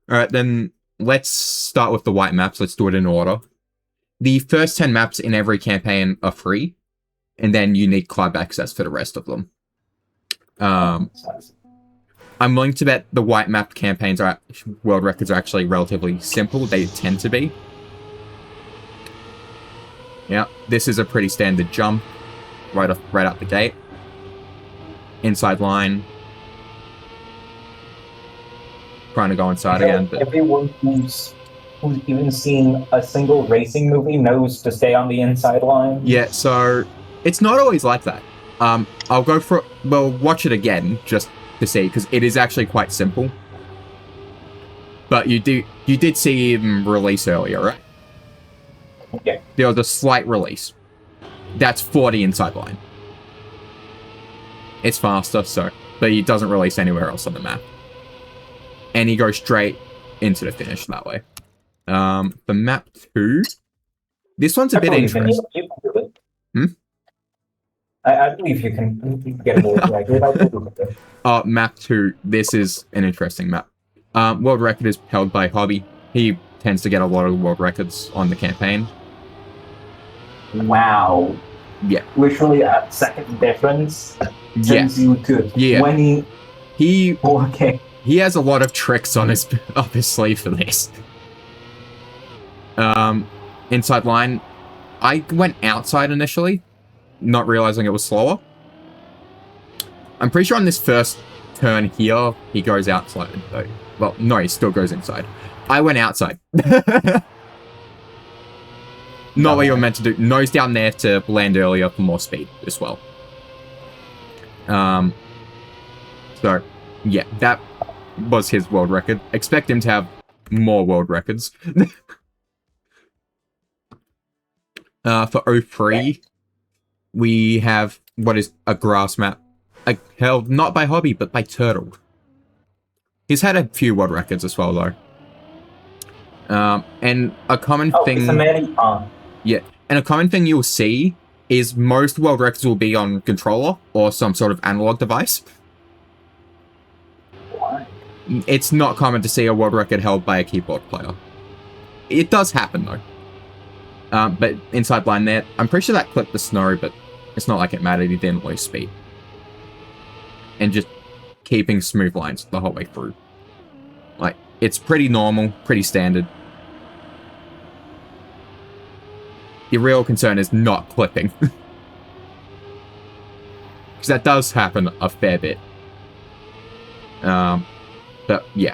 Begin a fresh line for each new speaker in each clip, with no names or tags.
Alright, then let's start with the white maps. Let's do it in order. The first 10 maps in every campaign are free, and then you need club access for the rest of them. I'm willing to bet the white map campaigns are world records are actually relatively simple. They tend to be. Yeah, this is a pretty standard jump right out the gate. Inside line. Trying to go inside again. But...
Everyone who's even seen a single racing movie knows to stay on the inside line.
Yeah, so it's not always like that. I'll go for well, watch it again just to see, because it is actually quite simple. But you did see him release earlier, right?
Okay.
There was a slight release. That's 40 inside line. It's faster, so but he doesn't release anywhere else on the map. And he goes straight into the finish that way. The map 2. This one's a bit interesting.
You can do it. I believe you can get a world record.
Map 2. This is an interesting map. World record is held by Hobby. He tends to get a lot of world records on the campaign.
Wow.
Yeah.
Literally a second difference.
Yes.
You to 20. Okay.
He has a lot of tricks on his up his sleeve for this. Inside line. I went outside initially, not realizing it was slower. I'm pretty sure on this first turn here, he goes outside. Though. Well, no, he still goes inside. I went outside. Not what you were meant to do. Nose down there to land earlier for more speed as well. So, yeah, that was his world record. Expect him to have more world records. For 03, we have what is a grass map. Held not by Hobby, but by Turtle. He's had a few world records as well, though. And a common thing... Yeah, and a common thing you'll see is most world records will be on controller or some sort of analog device.
Why?
It's not common to see a world record held by a keyboard player. It does happen, though. But inside line there, I'm pretty sure that clipped the snow, but it's not like it mattered. He didn't lose speed. And just keeping smooth lines the whole way through. Like, it's pretty normal, pretty standard. The real concern is not clipping. Because that does happen a fair bit. But, yeah.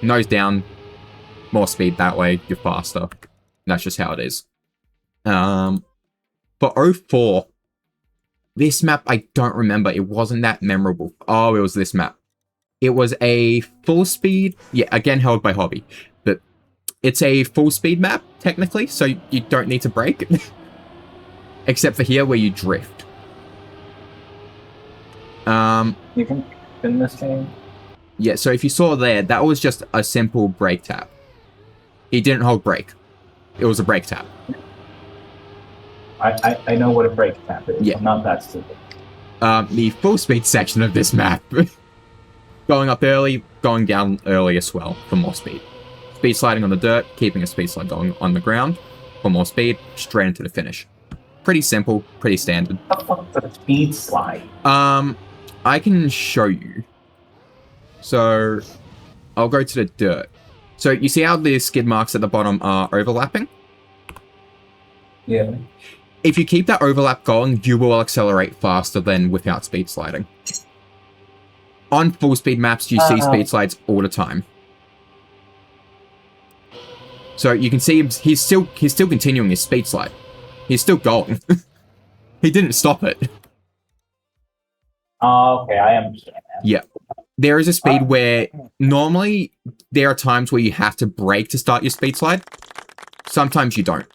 Nose down. More speed that way, you're faster. That's just how it is. For 04, this map, I don't remember. It wasn't that memorable. Oh, it was this map. It was a full speed. Yeah, again, held by Hobby. But it's a full speed map, technically, so you don't need to brake. Except for here, where you drift.
You can in this game?
Yeah, so if you saw there, that was just a simple brake tap. He didn't hold brake. It was a brake tap.
I know what a brake tap is.
Yeah.
I'm not that stupid.
The full speed section of this map. Going up early, going down early as well for more speed. Speed sliding on the dirt, keeping a speed slide going on the ground for more speed, straight into the finish. Pretty simple, pretty standard.
What the fuck is a speed slide?
I can show you. So, I'll go to the dirt. So, you see how the skid marks at the bottom are overlapping?
Yeah.
If you keep that overlap going, you will accelerate faster than without speed sliding. On full speed maps, you see speed slides all the time. So you can see he's still continuing his speed slide. He's still going. He didn't stop it.
Okay, I understand.
Yeah. There is a speed where normally there are times where you have to brake to start your speed slide. Sometimes you don't.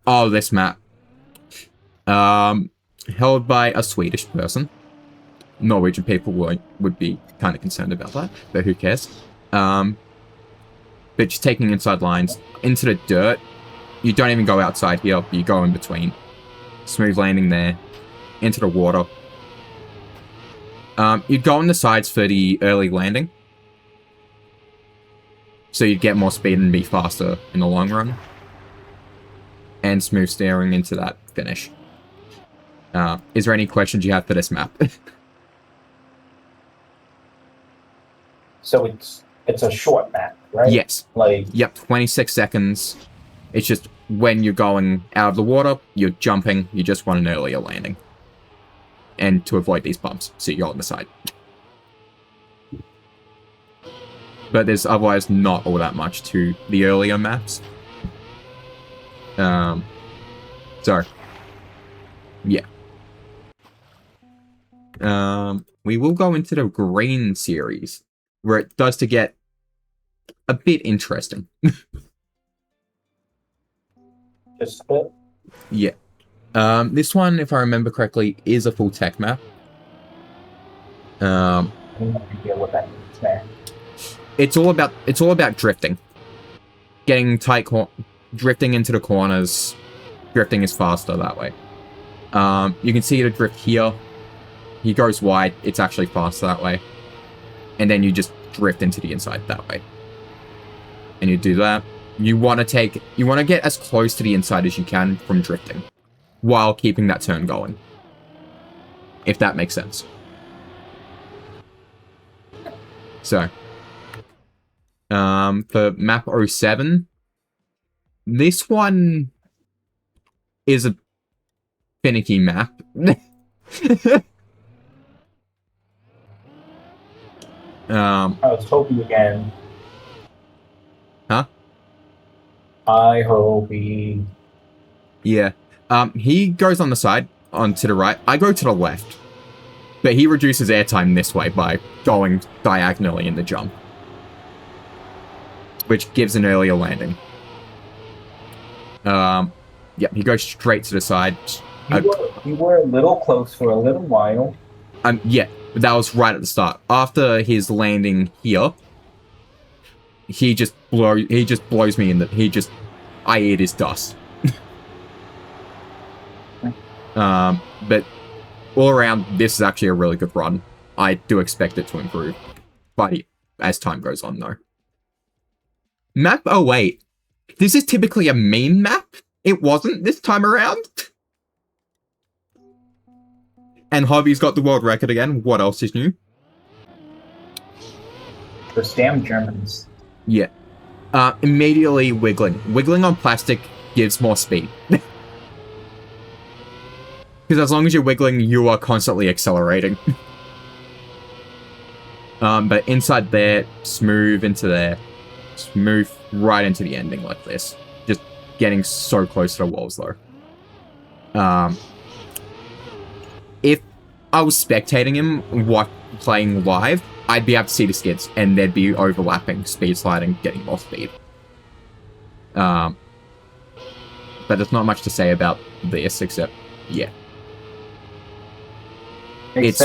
Oh, this map. Held by a Swedish person. Norwegian people would be kind of concerned about that, but who cares? But just taking inside lines into the dirt. You don't even go outside here, you go in between. Smooth landing there. Into the water. You go on the sides for the early landing. So you'd get more speed and be faster in the long run. And smooth steering into that finish. Is there any questions you have for this map?
So it's a short map, right?
Yes.
Like,
yep, 26 seconds. It's just when you're going out of the water, you're jumping, you just want an earlier landing. And to avoid these bumps, so you're on the side. But there's otherwise not all that much to the earlier maps. So, yeah. We will go into the green series, where it does to get a bit interesting.
just a bit.
Yeah. This one, if I remember correctly, is a full tech map.
I have no idea what that means, man.
It's all about drifting. Getting drifting into the corners. Drifting is faster that way. You can see the drift here. He goes wide, it's actually faster that way. And then you just drift into the inside that way. And you do that. You want to get as close to the inside as you can from drifting, while keeping that turn going. If that makes sense. So, for map 07, this one is a finicky map.
I was hoping again.
Huh?
I hope he...
Yeah. He goes on the side, to the right. I go to the left. But he reduces airtime this way by going diagonally in the jump. Which gives an earlier landing. Yep, he goes straight to the side.
You were a little close for a little while.
Yeah, but that was right at the start. After his landing here, he just blows me in the... I eat his dust. But all around, this is actually a really good run. I do expect it to improve, but as time goes on, though. Map 08. This is typically a meme map. It wasn't this time around. And Hobby's got the world record again. What else is new?
Those damn Germans.
Yeah. Immediately wiggling. Wiggling on plastic gives more speed. Because as long as you're wiggling, you are constantly accelerating. But inside there, smooth into there. Smooth right into the ending like this. Just getting so close to the walls, though. If I was spectating him playing live, I'd be able to see the skids, and they'd be overlapping, speed sliding, getting more speed. But there's not much to say about this, except, yeah. It's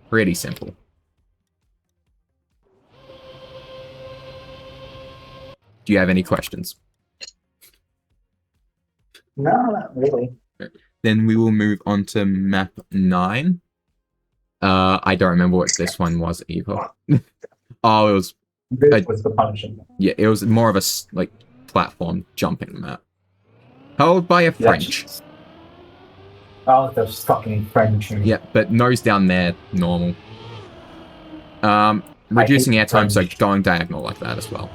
pretty simple. Do you have any questions?
No, not really.
Then we will move on to map 9. I don't remember what this one was either. Oh, it was...
This was the punishment.
Yeah, it was more of a, platform jumping map. Held by a French.
Oh, those fucking French.
Yeah, but nose down there, normal. Reducing airtime, so going diagonal like that as well.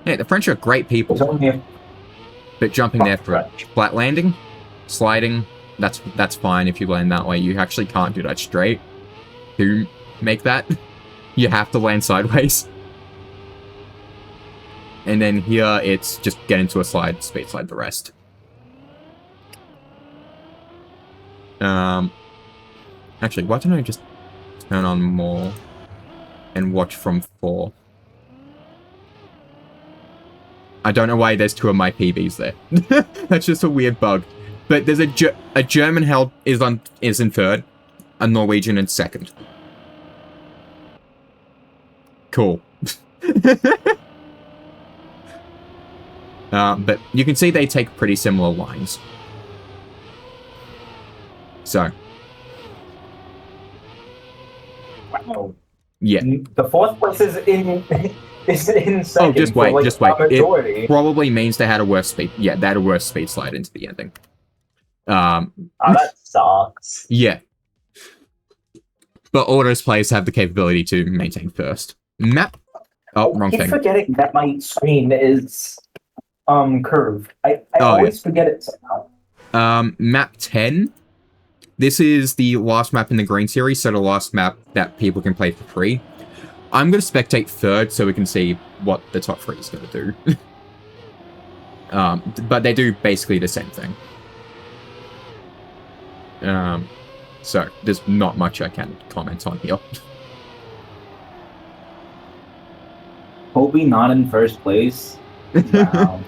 Yeah, the French are great people. But jumping there for a flat landing, sliding, that's fine if you land that way. You actually can't do that straight. To make that, you have to land sideways. And then here, it's just get into a slide, speed slide the rest. Actually, why don't I just turn on more and watch from 4? I don't know why there's 2 of my PBs there. That's just a weird bug. But there's a German held is in 3rd, a Norwegian in 2nd. Cool. But you can see they take pretty similar lines. So.
Wow.
Yeah.
The fourth place is in is in second.
Oh, just wait,
for,
just wait.
Majority.
It probably means they had a worse speed. Yeah, they had a worse speed slide into the ending.
Oh, that sucks.
Yeah. But all those players have the capability to maintain first. Map. Oh, wrong
I keep
thing.
forgetting that my screen is curved. I always forget it somehow.
Map 10. This is the last map in the green series, so the last map that people can play for free. I'm going to spectate third so we can see what the top 3 is going to do. But they do basically the same thing. So there's not much I can comment on here.
Kobe not in first place. Wow.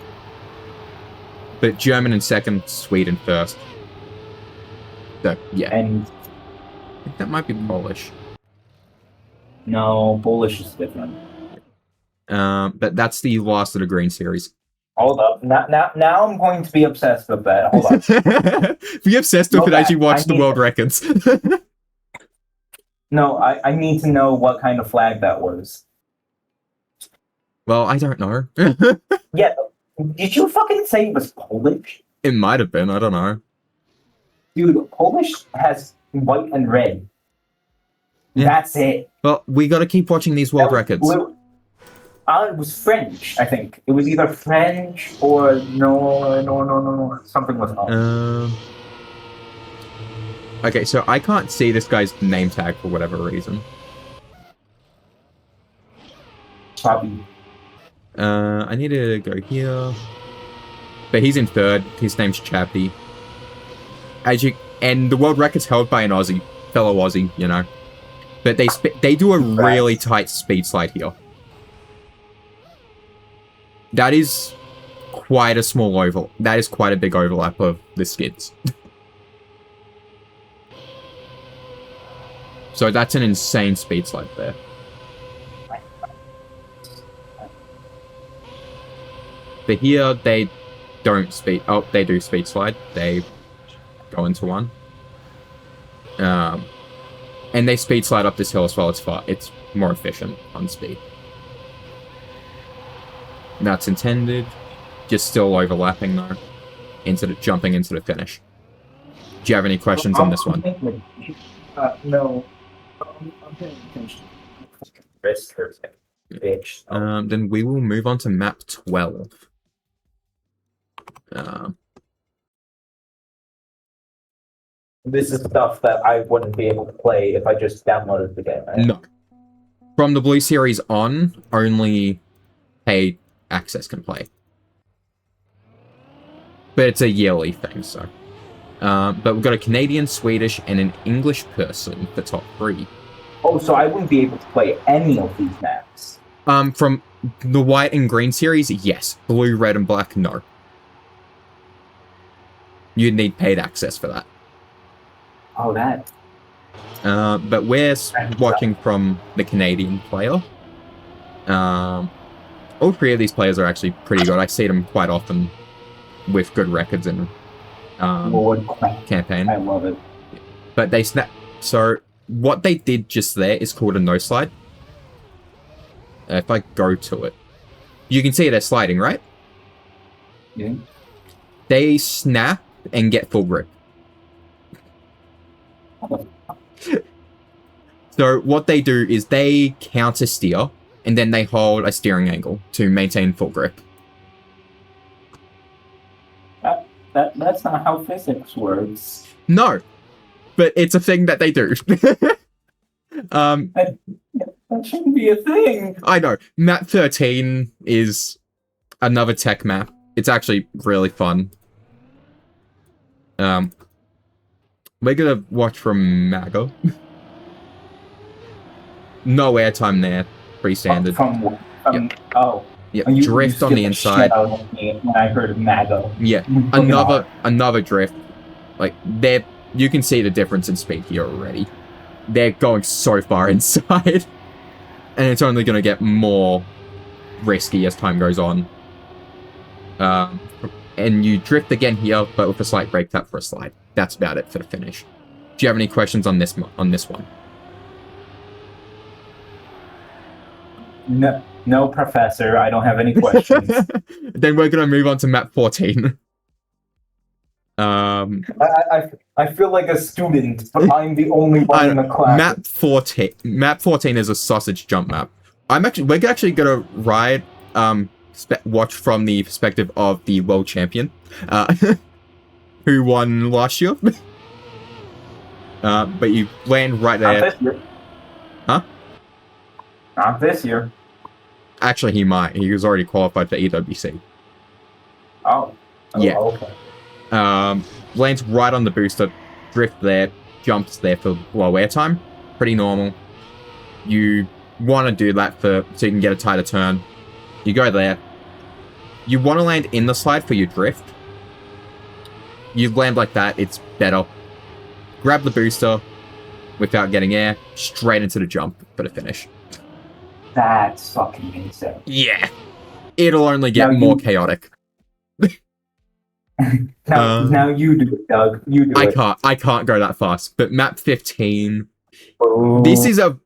But German in second, Sweden first. So, yeah.
And
I think that might be Polish.
no, Polish is different.
But that's the last of the green series.
Hold up. Now I'm going to be obsessed with that. Hold on.
Be obsessed with it as you watch the world records.
No, I need to know what kind of flag that was.
Well, I don't know.
Yeah. Did you fucking say it was Polish?
It might have been. I don't know.
Dude, Polish has white and red. Yeah. That's it.
Well, we got to keep watching these world records.
It was French, I think. It was either French or no. Something was off.
Okay, so I can't see this guy's name tag for whatever reason.
Choppy.
I need to go here. But he's in third. His name's Chappy. And the world record's held by an Aussie, fellow Aussie, you know. But they do a really tight speed slide here. That is quite a small overlap. That is quite a big overlap of the skids. So that's an insane speed slide there. But here, they don't speed... Oh, they do speed slide. They go into one. And they speed slide up this hill as well. It's more efficient on speed. That's intended. Just still overlapping, though. Jumping into the finish. Do you have any questions on this one?
No. I'm paying attention. Bitch.
Then we will move on to map 12.
This is stuff that I wouldn't be able to play if I just downloaded the game. Right?
No. From the Blue Series on, only paid access can play. But it's a yearly thing, so. But we've got a Canadian, Swedish, and an English person for top 3.
Oh, so I wouldn't be able to play any of these maps?
From the white and green series, yes. Blue, red, and black, no. You'd need paid access for that.
Oh, that.
But we're watching from the Canadian player. All 3 of these players are actually pretty good. I see them quite often with good records in campaign.
I love it.
But they snap. So what they did just there is called a no slide. If I go to it, you can see they're sliding, right?
Yeah.
They snap and get full grip. So what they do is they counter steer, and then they hold a steering angle to maintain full grip.
That's not how physics works.
No, but it's a thing that they do.
That shouldn't be a thing.
I know. Map 13 is another tech map. It's actually really fun. We're gonna watch from Mago. No airtime there. Pretty standard.
Yep. Oh.
Yep. Drift on the inside.
When I heard of Mago.
Yeah. Another drift. Like, you can see the difference in speed here already. They're going so far inside. And it's only going to get more risky as time goes on. And you drift again here, but with a slight brake tap for a slide. That's about it for the finish. Do you have any questions on this one?
No, no, Professor. I don't have any questions.
Then we're gonna move on to map 14.
I feel like a student, but I'm the only one in the class.
Map 14 is a sausage jump map. We're actually gonna ride watch from the perspective of the world champion, who won last year. But you land right there.
Not this year.
Huh?
Not this year.
Actually, he might. He was already qualified for EWC.
Oh.
Yeah.
Okay.
Lands right on the booster, drift there, jumps there for low airtime. Pretty normal. You want to do that so you can get a tighter turn. You go there. You want to land in the slide for your drift. You land like that, it's better. Grab the booster without getting air, straight into the jump for the finish.
That's fucking insane.
Yeah. It'll only get more chaotic.
Now you do it, Doug. You do it.
I can't go that fast. But map 15.
Oh.
This is a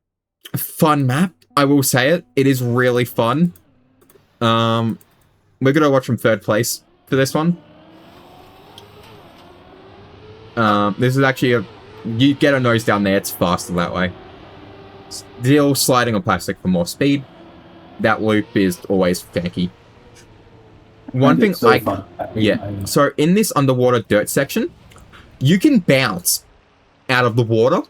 fun map. I will say it. It is really fun. We're gonna watch from third place for this one. This is actually you get a nose down there. It's faster that way. Still sliding on plastic for more speed. That loop is always fanky. One thing so so in this underwater dirt section, you can bounce out of the water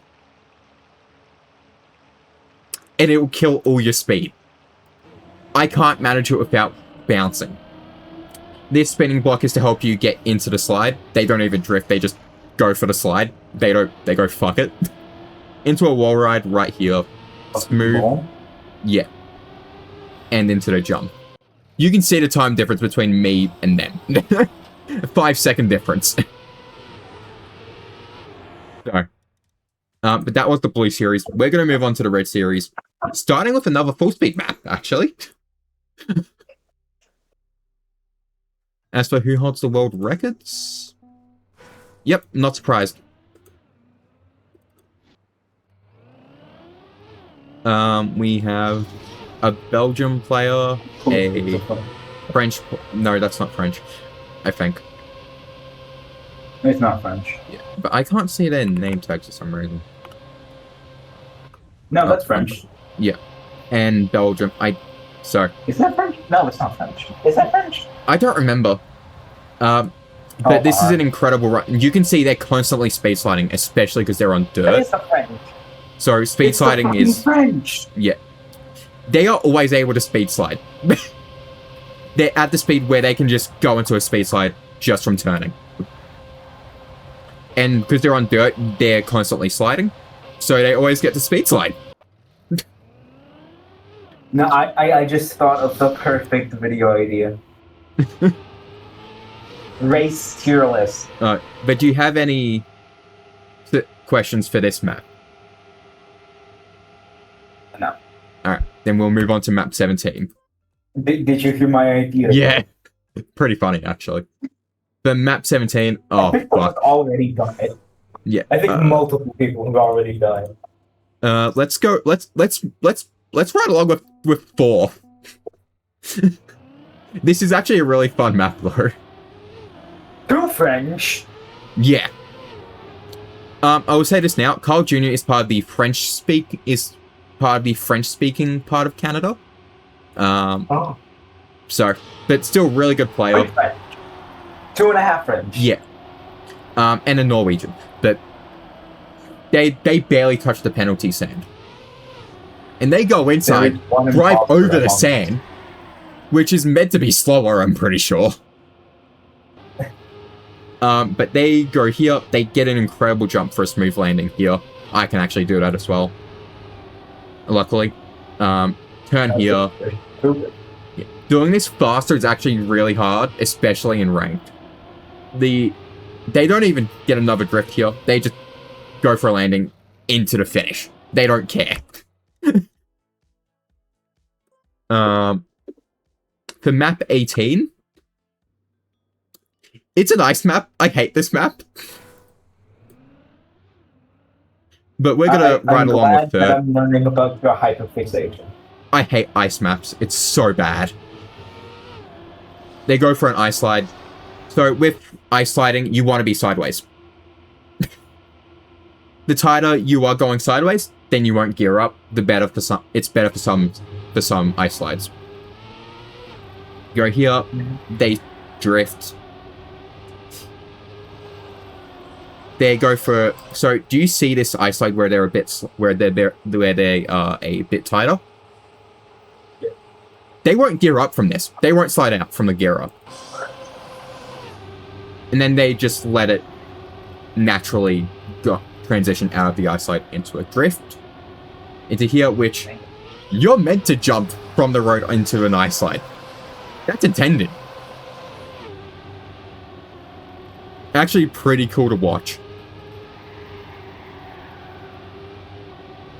and it will kill all your speed. I can't manage it without bouncing. This spinning block is to help you get into the slide. They don't even drift, they just go for the slide. They go fuck it. Into a wall ride right here. Smooth. Yeah. And into the jump. You can see the time difference between me and them. 5-second difference. So, but that was the blue series. We're going to move on to the red series. Starting with another full speed map, actually. As for who holds the world records? Yep, not surprised. We have a Belgium player, a French... No, that's not French, I think.
It's not French.
Yeah, but I can't see their name tags for some reason.
No, that's French.
Yeah. And Belgium, sorry.
Is that French? No, it's not French. Is that French?
I don't remember. But this is an incredible run. You can see they're constantly speed sliding, especially because they're on dirt.
That is the French.
So speed sliding is...
French.
Yeah. They are always able to speed slide. They're at the speed where they can just go into a speed slide just from turning. And because they're on dirt, they're constantly sliding. So they always get to speed slide.
No, I just thought of the perfect video idea. Race tier list.
But do you have any questions for this map?
No.
Alright, then we'll move on to map 17.
Did you hear my idea?
Yeah. Pretty funny, actually. The map 17, oh, fuck.
Already done it.
Yeah.
I think multiple people have already done it.
Let's go, let's ride along with 4. This is actually a really fun map, though.
True French.
Yeah. I will say this now. Carl Jr. is part of the French-speaking part of Canada. So, but still really good player.
2.5 French.
Yeah. And a Norwegian. But they barely touch the penalty sand. And they go inside, drive over the sand, which is meant to be slower, I'm pretty sure. But they go here, they get an incredible jump for a smooth landing here. I can actually do that as well. Luckily. Turn here. Yeah. Doing this faster is actually really hard, especially in ranked. They don't even get another drift here. They just go for a landing into the finish. They don't care. For map 18, it's a nice map. I hate this map. But we're gonna ride along with
I'm learning about your hyperfixation.
I hate ice maps. It's so bad. They go for an ice slide. So with ice sliding, you want to be sideways. The tighter you are going sideways, then you won't gear up. The better for some. It's better for some ice slides. Go here, they drift. They go for. So do you see this ice slide where they're a bit they are a bit tighter? They won't gear up from this. They won't slide out from the gear up. And then they just let it naturally transition out of the ice slide into a drift. Into here, which you're meant to jump from the road into an ice slide. That's intended. Actually pretty cool to watch.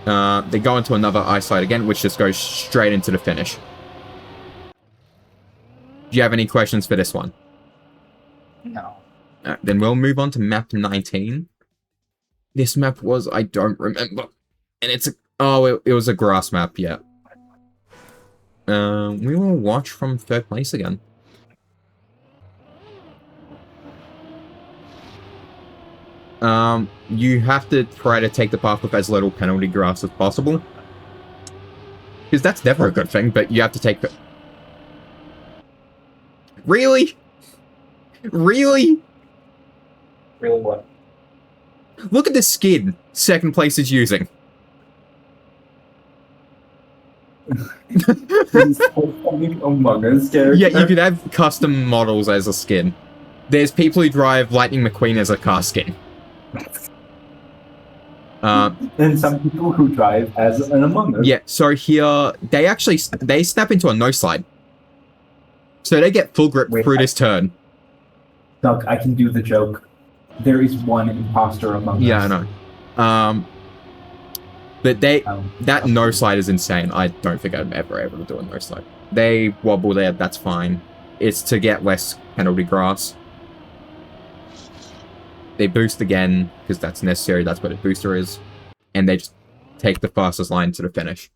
They go into another ice slide again, which just goes straight into the finish. Do you have any questions for this one?
No.
Then we'll move on to map 19. This map was, I don't remember. And it's a, it was a grass map, yeah. We will watch from third place again. You have to try to take the path with as little penalty grass as possible. Because that's never a good thing, but you have to take the... Really? Really?
Really what?
Look at the skin second place is using.
Among Us character.
Yeah, you could have custom models as a skin. There's people who drive Lightning McQueen as a car skin.
And some people who drive as an Among Us.
Yeah, so here, they snap into a no slide. So they get full grip through this turn.
Doug, I can do the joke. There is one imposter among us.
Yeah, I know. But that no slide is insane. I don't think I'm ever able to do a no slide. They wobble there, that's fine. It's to get less penalty grass. They boost again, because that's necessary, that's what a booster is. And they just take the fastest line to the finish.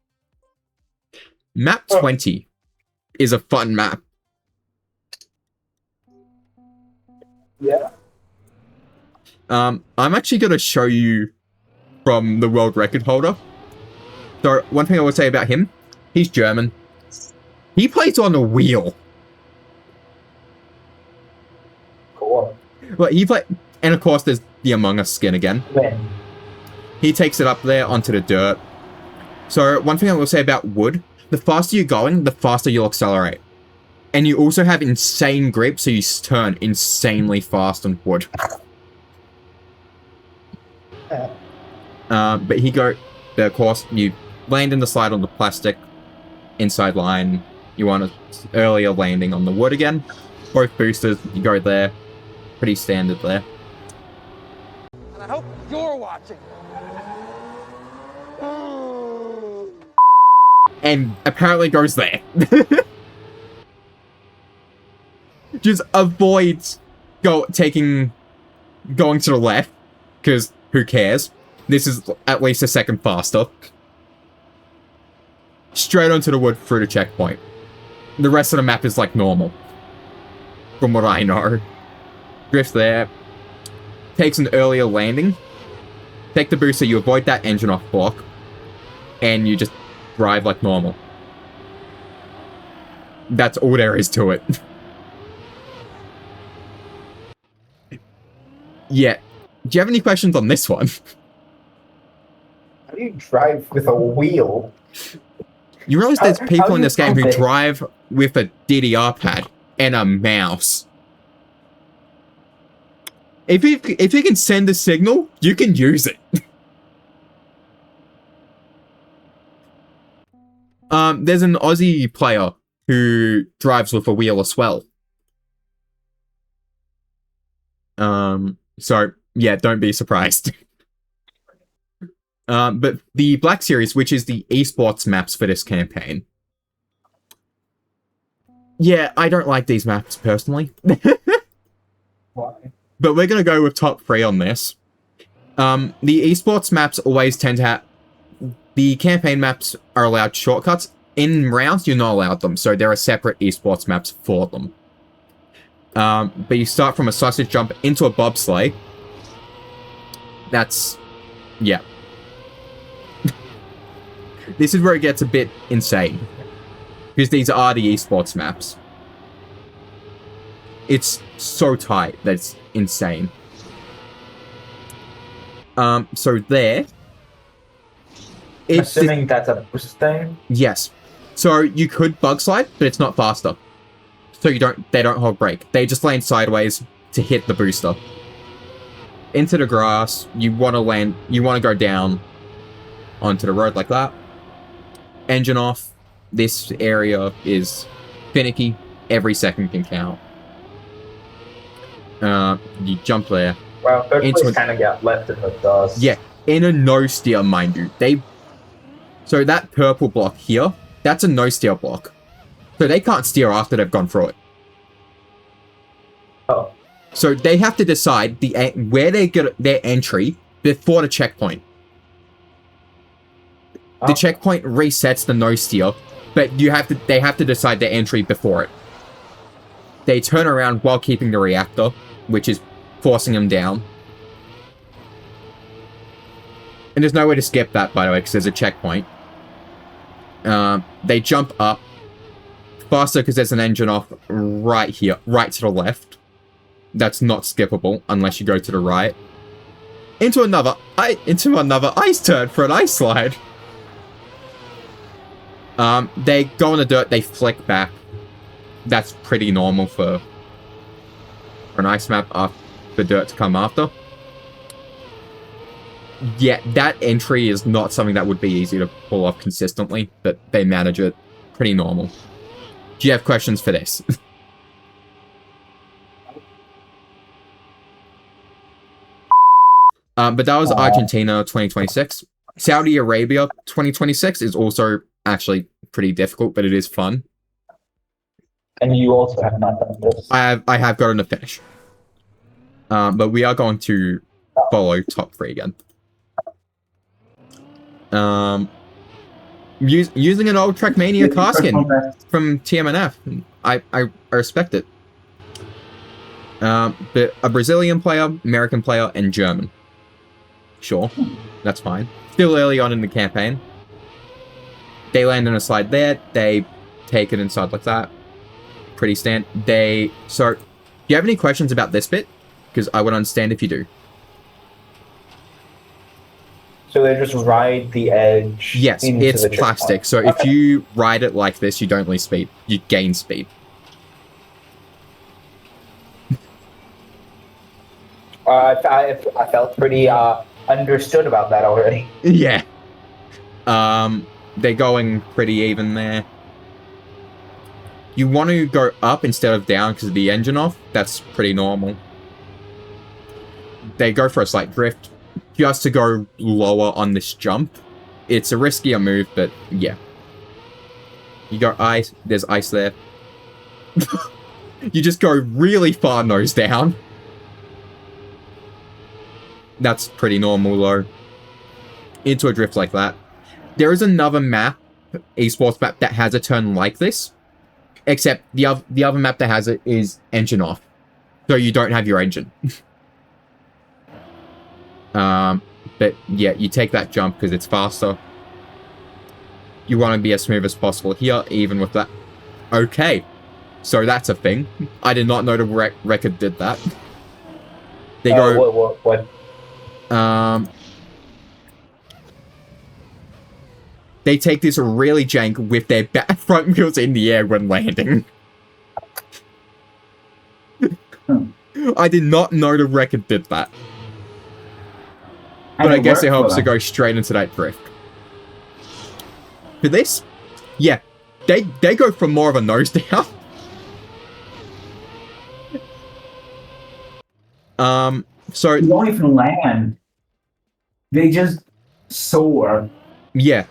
Map 20 is a fun map.
Yeah.
I'm actually going to show you from the world record holder. So, one thing I would say about him, he's German. He plays on a wheel.
Cool.
Well, and of course there's the Among Us skin again.
When?
He takes it up there onto the dirt. So, one thing I will say about wood, the faster you're going, the faster you'll accelerate. And you also have insane grip, so you turn insanely fast on wood. But of course, you land in the slide on the plastic, inside line. You want an earlier landing on the wood again. Both boosters, you go there. Pretty standard there.
And I hope you're watching.
And apparently goes there. Just avoids going to the left, because who cares? This is at least a second faster. Straight onto the wood through the checkpoint. The rest of the map is like normal. From what I know. Drift there. Takes an earlier landing. Take the booster, you avoid that engine off block. And you just drive like normal. That's all there is to it. Yeah. Do you have any questions on this one?
How do you drive with a wheel?
You realize there's
How
people
do
in
you
this game who
stop it?
drive with a DDR pad and a mouse. If you can send a signal, you can use it. There's an Aussie player who drives with a wheel as well. So, yeah, don't be surprised. But the Black Series, which is the esports maps for this campaign. Yeah, I don't like these maps, personally.
Why?
But we're gonna go with top 3 on this. The esports maps always tend to have... The campaign maps are allowed shortcuts, in rounds, you're not allowed them, so there are separate esports maps for them. But you start from a sausage jump into a bobsleigh. That's... yeah. This is where it gets a bit insane. Because these are the esports maps. It's so tight that it's insane. So there...
Assuming that's a boost thing?
Yes. So you could bug slide, but it's not faster. So they don't hold brake. They just land sideways to hit the booster. Into the grass, you want to go down onto the road like that. Engine off. This area is finicky. Every second can count. You jump there.
Well, third place kind of got left in the dust.
Yeah, in a no-steer, mind you. So that purple block here, that's a no-steer block. So they can't steer after they've gone through it.
Oh.
So they have to decide where they get their entry before the checkpoint. The checkpoint resets the no-steer, but they have to decide their entry before it. They turn around while keeping the reactor, which is forcing them down. And there's no way to skip that, by the way, because there's a checkpoint. They jump up faster because there's an engine off right here, right to the left. That's not skippable unless you go to the right. Into another ice turn for an ice slide. They go on the dirt, they flick back. That's pretty normal for an ice map for dirt to come after. Yeah, that entry is not something that would be easy to pull off consistently, but they manage it pretty normal. Do you have questions for this? But that was Argentina 2026. Saudi Arabia 2026 is also actually pretty difficult, but it is fun.
And you also have not done this.
I have gotten a finish. But we are going to follow top 3 again. Using an old Trackmania car skin from TMNF. I respect it. But a Brazilian player, American player, and German. Sure, that's fine. Still early on in the campaign. They land on a slide there. They take it inside like that. Pretty stand. So, do you have any questions about this bit? Because I would understand if you do.
So they just ride the edge.
Yes, it's plastic. So if you ride it like this, you don't lose speed. You gain speed.
I felt pretty understood about that already.
Yeah. They're going pretty even there. You want to go up instead of down because of the engine off. That's pretty normal. They go for a slight drift just to go lower on this jump. It's a riskier move, but yeah. You go ice. There's ice there. You just go really far nose down. That's pretty normal, though. Into a drift like that. There is another map, esports map, that has a turn like this. Except the other map that has it is engine off. So you don't have your engine. But yeah, you take that jump because it's faster. You want to be as smooth as possible here, even with that. Okay. So that's a thing. I did not know the record did that. They go...
What?
They take this really jank with their front wheels in the air when landing. I did not know the record did that. But I guess it helps to go straight into that drift. For this, yeah, they go for more of a nose down. So
you don't even land. They just soar.
Yeah.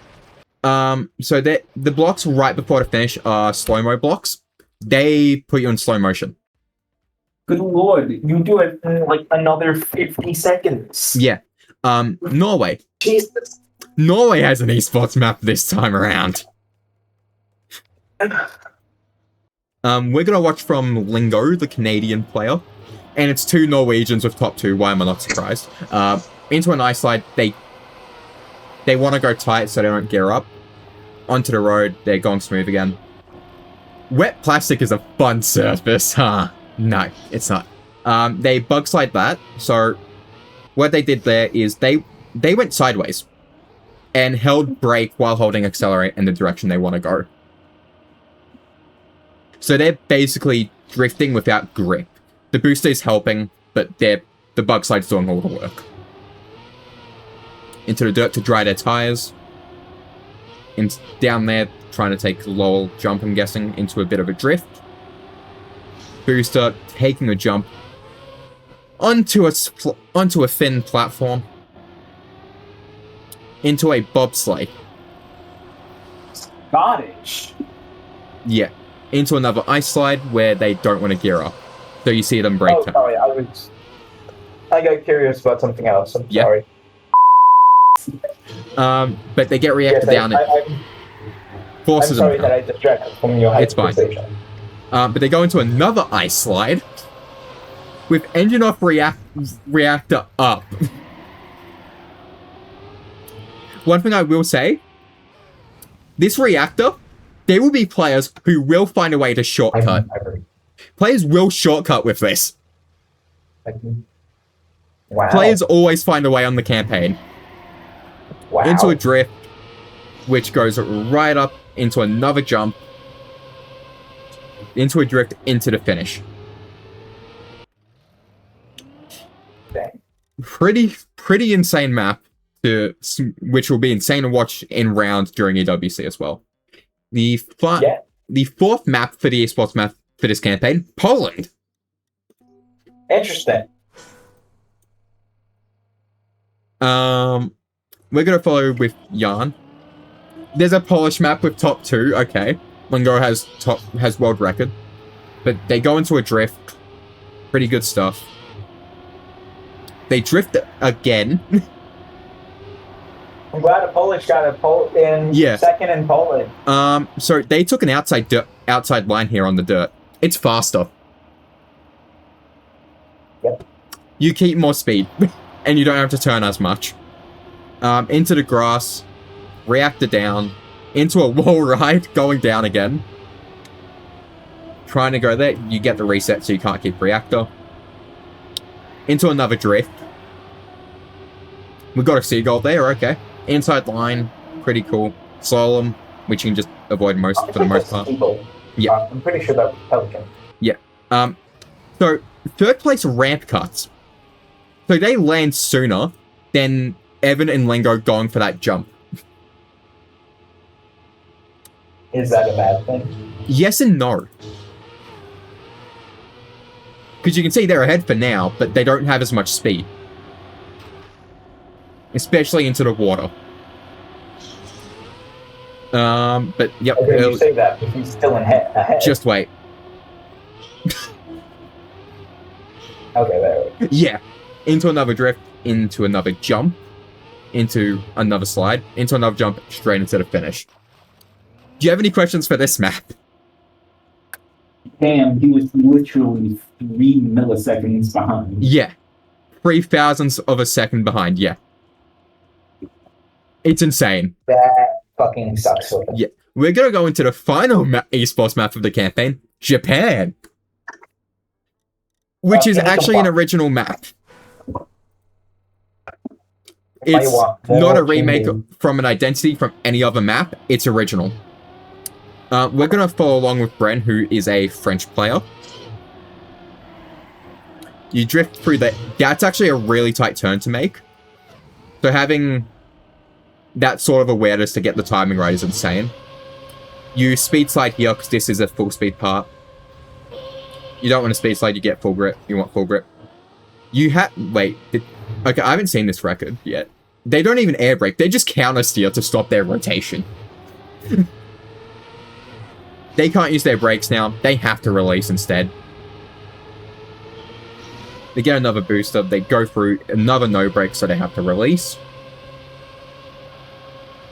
So the blocks right before the finish are slow-mo blocks. They put you in slow motion.
Good lord, you do it in like another 50 seconds.
Yeah. Norway.
Jesus.
Norway has an esports map this time around. We're gonna watch from Lingo, the Canadian player, and it's 2 Norwegians with top 2. Why am I not surprised? Into an ice slide, they want to go tight so they don't gear up. Onto the road, they're going smooth again. Wet plastic is a fun surface, huh? No, it's not. They bug slide that, so what they did there is they went sideways and held brake while holding accelerate in the direction they want to go. So they're basically drifting without grip. The booster is helping, but the bug slide's doing all the work. Into the dirt to dry their tires. And down there, trying to take a low jump, I'm guessing, into a bit of a drift. Booster taking a jump onto a thin platform. Into a bobsleigh.
Scottish.
Yeah. Into another ice slide where they don't want to gear up. So you see them break down.
Sorry, I got curious about something else. I'm sorry.
But they get reacted down. Forces
I'm sorry
them
that I distracted from your
It's fine. But they go into another ice slide with engine off, reactor up. One thing I will say, this reactor, there will be players who will find a way to shortcut. Players will shortcut with this.
Wow.
Players always find a way on the campaign.
Wow.
Into a drift, which goes right up into another jump. Into a drift, into the finish.
Dang.
Pretty insane map, which will be insane to watch in rounds during EWC as well. The fourth map for the esports map for this campaign, Poland.
Interesting.
We're gonna follow with Jan. There's a Polish map with top 2. Okay, Lingo has world record, but they go into a drift. Pretty good stuff. They drift again.
I'm glad a Polish got second in Poland.
So they took an outside line here on the dirt. It's faster.
Yep.
You keep more speed, and you don't have to turn as much. Into the grass, reactor down, into a wall ride, going down again. Trying to go there, you get the reset so you can't keep reactor. Into another drift. We got a seagull there, okay. Inside line, pretty cool. Slalom, which you can just avoid for the most part. Yeah.
I'm pretty sure that was Pelican.
Yeah. So, third place ramp cuts. So they land sooner than Evan and Lingo going for that jump.
Is that a bad thing?
Yes and no. Because you can see they're ahead for now, but they don't have as much speed. Especially into the water. But, yep.
Okay, you say that, but he's still ahead.
Just wait.
Okay, there we go.
Yeah. Into another drift, into another jump, into another slide, into another jump, straight into the finish. Do you have any questions for this map?
Damn, he was literally 3 milliseconds behind.
Yeah. 0.003 of a second behind, yeah. It's insane.
That fucking sucks.
Yeah. We're gonna go into the final esports map of the campaign, Japan. Which is actually an original map. It's not a remake from an identity from any other map. It's original. We're going to follow along with Bren, who is a French player. You drift through that. That's actually a really tight turn to make. So having that sort of awareness to get the timing right is insane. You speed slide here because this is a full speed part. You don't want to speed slide, you get full grip. You want full grip. You wait. Okay, I haven't seen this record yet. They don't even air brake. They just counter steer to stop their rotation. They can't use their brakes now. They have to release instead. They get another booster. They go through another no brake, so they have to release.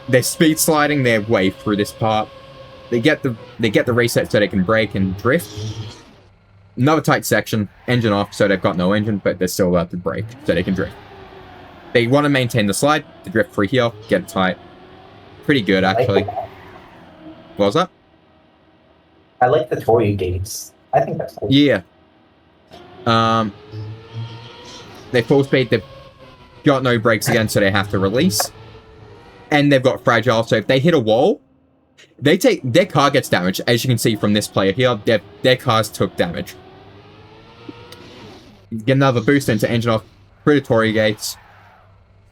They're speed sliding their way through this part. They get the reset so they can brake and drift. Another tight section, engine off, so they've got no engine, but they're still allowed to brake, so they can drift. They want to maintain the slide, the drift free here, get it tight. Pretty good, actually. What was that?
I like the Torii gates. I think that's cool.
Yeah. They full speed, they've got no brakes again, so they have to release. And they've got fragile, so if they hit a wall, their car gets damaged. As you can see from this player here, their cars took damage. Get another boost into engine off, predatory gates,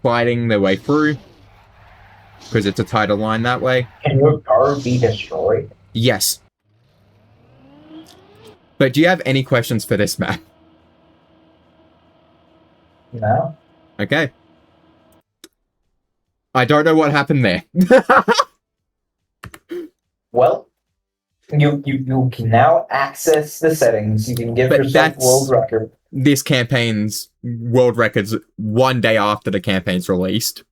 sliding their way through, because it's a tighter line that way.
Can your car be destroyed?
Yes. But do you have any questions for this map?
No.
Okay. I don't know what happened there.
Well, you can now access the settings. You can give yourself world record.
This campaign's world records 1 day after the campaign's released.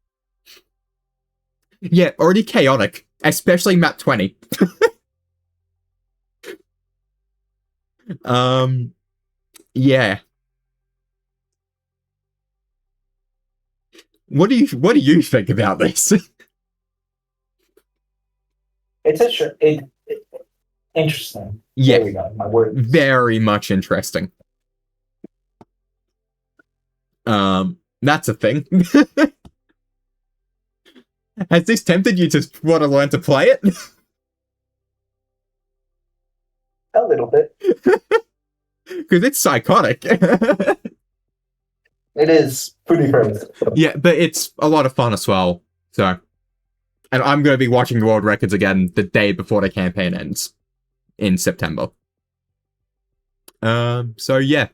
Yeah, already chaotic. Especially map 20. Yeah. What do you think about this?
It's interesting.
Yeah.
There we go. My word.
Very much interesting. That's a thing. Has this tempted you to want to learn to play it?
A little bit.
Because it's psychotic.
It is pretty crazy.
Yeah, but it's a lot of fun as well. So, and I'm going to be watching the world records again the day before the campaign ends in September. So yeah.